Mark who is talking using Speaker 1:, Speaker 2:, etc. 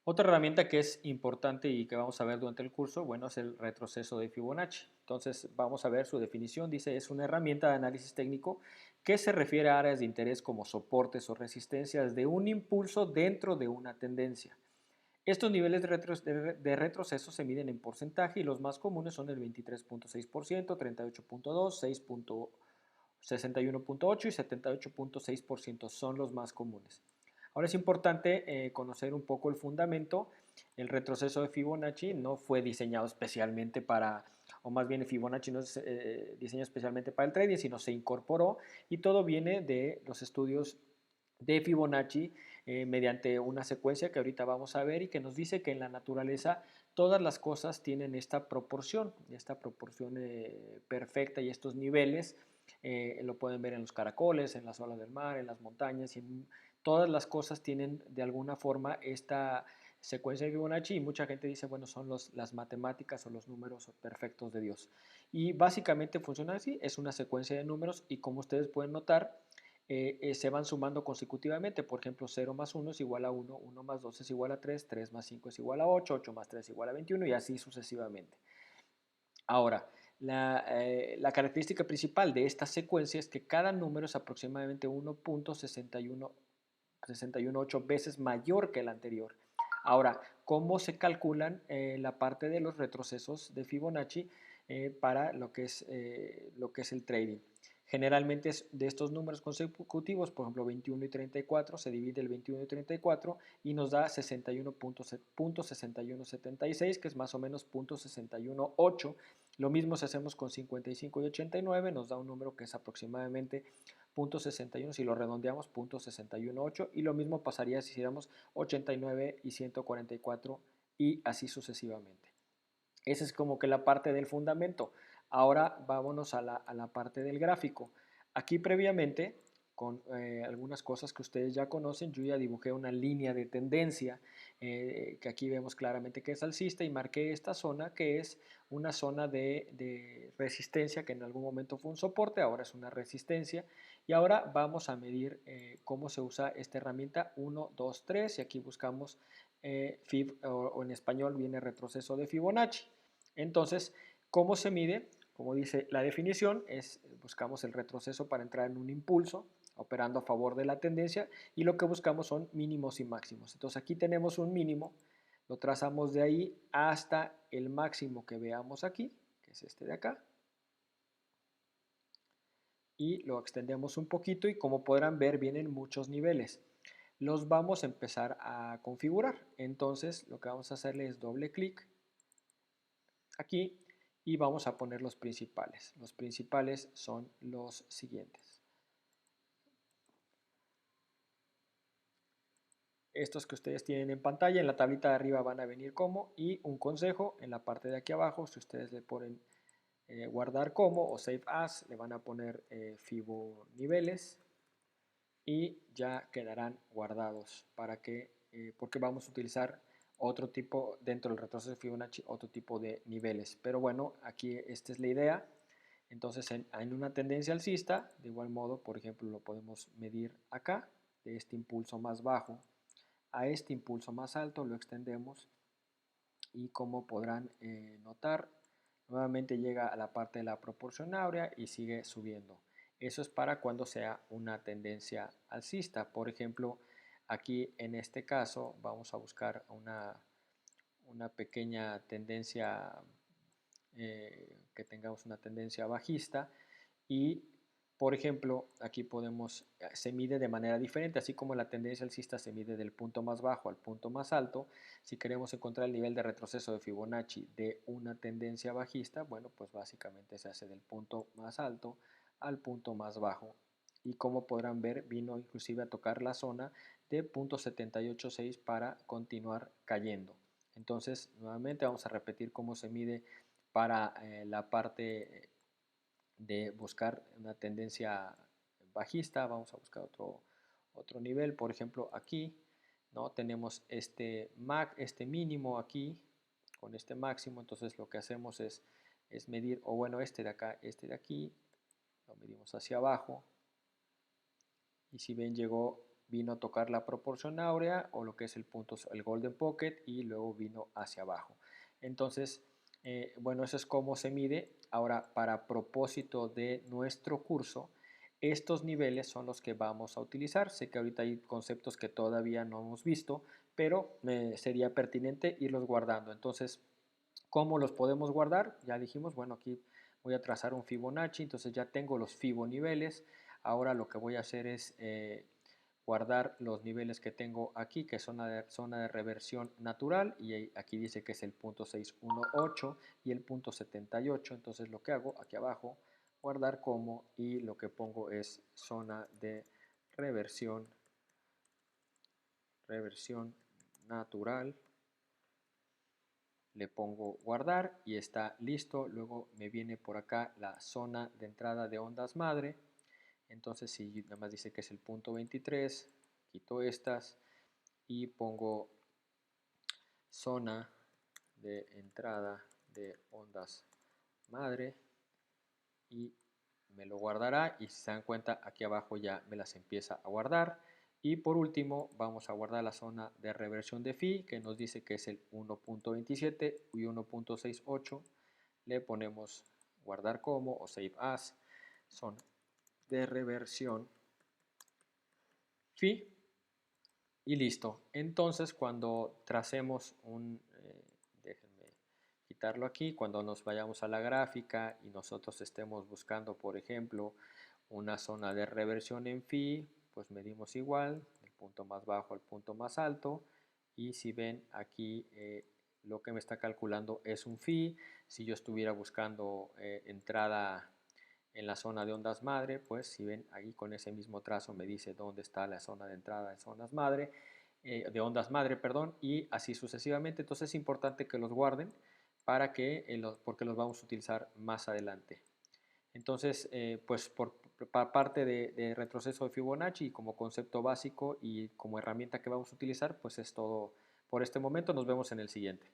Speaker 1: Otra herramienta que es importante y que vamos a ver durante el curso, bueno, es el retroceso de Fibonacci. Entonces, vamos a ver su definición. Dice, es una herramienta de análisis técnico que se refiere a áreas de interés como soportes o resistencias de un impulso dentro de una tendencia. Estos niveles de retroceso se miden en porcentaje y los más comunes son el 23.6%, 38.2%, 61.8% y 78.6% son los más comunes. Ahora es importante conocer un poco el fundamento. El retroceso de Fibonacci no fue diseñado especialmente para, o más bien Fibonacci no es diseñado especialmente para el trading, sino se incorporó y todo viene de los estudios de Fibonacci mediante una secuencia que ahorita vamos a ver y que nos dice que en la naturaleza todas las cosas tienen esta proporción perfecta y estos niveles lo pueden ver en los caracoles, en las olas del mar, en las montañas, y en, todas las cosas tienen de alguna forma esta secuencia de Fibonacci y mucha gente dice, bueno, son las matemáticas o los números perfectos de Dios. Y básicamente funciona así, es una secuencia de números y como ustedes pueden notar, se van sumando consecutivamente. Por ejemplo, 0 más 1 es igual a 1, 1 más 2 es igual a 3, 3 más 5 es igual a 8, 8 más 3 es igual a 21 y así sucesivamente. Ahora, la característica principal de esta secuencia es que cada número es aproximadamente 1.618 veces mayor que el anterior. Ahora, ¿cómo se calculan la parte de los retrocesos de Fibonacci para lo que es el trading? Generalmente es de estos números consecutivos, por ejemplo 21 y 34, se divide el 21 y 34 y nos da 61.6176, que es más o menos 0.618. Lo mismo si hacemos con 55 y 89, nos da un número que es aproximadamente 0.61, si lo redondeamos 0.618, y lo mismo pasaría si hiciéramos 89 y 144 y así sucesivamente. Esa es como que la parte del fundamento. Ahora vámonos a la parte del gráfico. Aquí previamente, con algunas cosas que ustedes ya conocen, yo ya dibujé una línea de tendencia que aquí vemos claramente que es alcista y marqué esta zona que es una zona de resistencia que en algún momento fue un soporte, ahora es una resistencia. Y ahora vamos a medir cómo se usa esta herramienta 1, 2, 3 y aquí buscamos Fib, o en español viene retroceso de Fibonacci. Entonces, ¿cómo se mide? Como dice la definición, buscamos el retroceso para entrar en un impulso, operando a favor de la tendencia, y lo que buscamos son mínimos y máximos. Entonces aquí tenemos un mínimo, lo trazamos de ahí hasta el máximo que veamos aquí, que es este de acá, y lo extendemos un poquito y como podrán ver vienen muchos niveles. Los vamos a empezar a configurar. Entonces lo que vamos a hacerle es doble clic aquí y vamos a poner los principales. Los principales son los siguientes. Estos que ustedes tienen en pantalla, en la tablita de arriba van a venir como, y un consejo en la parte de aquí abajo, si ustedes le ponen guardar como o save as, le van a poner Fibo niveles y ya quedarán guardados para que, porque vamos a utilizar otro tipo, dentro del retroceso de Fibonacci, otro tipo de niveles. Pero bueno, aquí esta es la idea. Entonces, en una tendencia alcista, de igual modo, por ejemplo, lo podemos medir acá, de este impulso más bajo a este impulso más alto, lo extendemos y como podrán notar, nuevamente llega a la parte de la proporción áurea y sigue subiendo. Eso es para cuando sea una tendencia alcista. Por ejemplo, aquí en este caso vamos a buscar una pequeña tendencia, que tengamos una tendencia bajista y por ejemplo, aquí se mide de manera diferente, así como la tendencia alcista se mide del punto más bajo al punto más alto. Si queremos encontrar el nivel de retroceso de Fibonacci de una tendencia bajista, bueno, pues básicamente se hace del punto más alto al punto más bajo. Y como podrán ver, vino inclusive a tocar la zona de 0.786 para continuar cayendo. Entonces, nuevamente vamos a repetir cómo se mide para la parte de buscar una tendencia bajista. Vamos a buscar otro nivel, por ejemplo aquí, ¿no? Tenemos este mínimo aquí con este máximo, entonces lo que hacemos es medir, o bueno, este de acá, este de aquí, lo medimos hacia abajo y si ven vino a tocar la proporción áurea o lo que es el punto, el golden pocket, y luego vino hacia abajo. Entonces, bueno, eso es cómo se mide. Ahora, para propósito de nuestro curso, estos niveles son los que vamos a utilizar. Sé que ahorita hay conceptos que todavía no hemos visto, pero sería pertinente irlos guardando. Entonces, ¿cómo los podemos guardar? Ya dijimos, bueno, aquí voy a trazar un Fibonacci, entonces ya tengo los Fibo niveles. Ahora lo que voy a hacer es guardar los niveles que tengo aquí, que es zona de reversión natural, y aquí dice que es el punto 618 y el punto 78. Entonces lo que hago aquí abajo, guardar como, y lo que pongo es zona de reversión, reversión natural. Le pongo guardar y está listo. Luego me viene por acá la zona de entrada de ondas madre. Entonces, si nada más dice que es el punto 23, quito estas y pongo zona de entrada de ondas madre y me lo guardará. Y si se dan cuenta, aquí abajo ya me las empieza a guardar. Y por último vamos a guardar la zona de reversión de phi, que nos dice que es el 1.27 y 1.68. Le ponemos guardar como o save as, son de reversión phi, y listo. Entonces cuando tracemos déjenme quitarlo aquí, cuando nos vayamos a la gráfica y nosotros estemos buscando, por ejemplo, una zona de reversión en phi, pues medimos igual, el punto más bajo al punto más alto, y si ven aquí lo que me está calculando es un phi. Si yo estuviera buscando entrada en la zona de ondas madre, pues si ven ahí con ese mismo trazo me dice dónde está la zona de entrada de ondas madre, perdón, y así sucesivamente. Entonces es importante que los guarden para que, porque los vamos a utilizar más adelante. Entonces, pues por parte de retroceso de Fibonacci como concepto básico y como herramienta que vamos a utilizar, pues es todo por este momento. Nos vemos en el siguiente.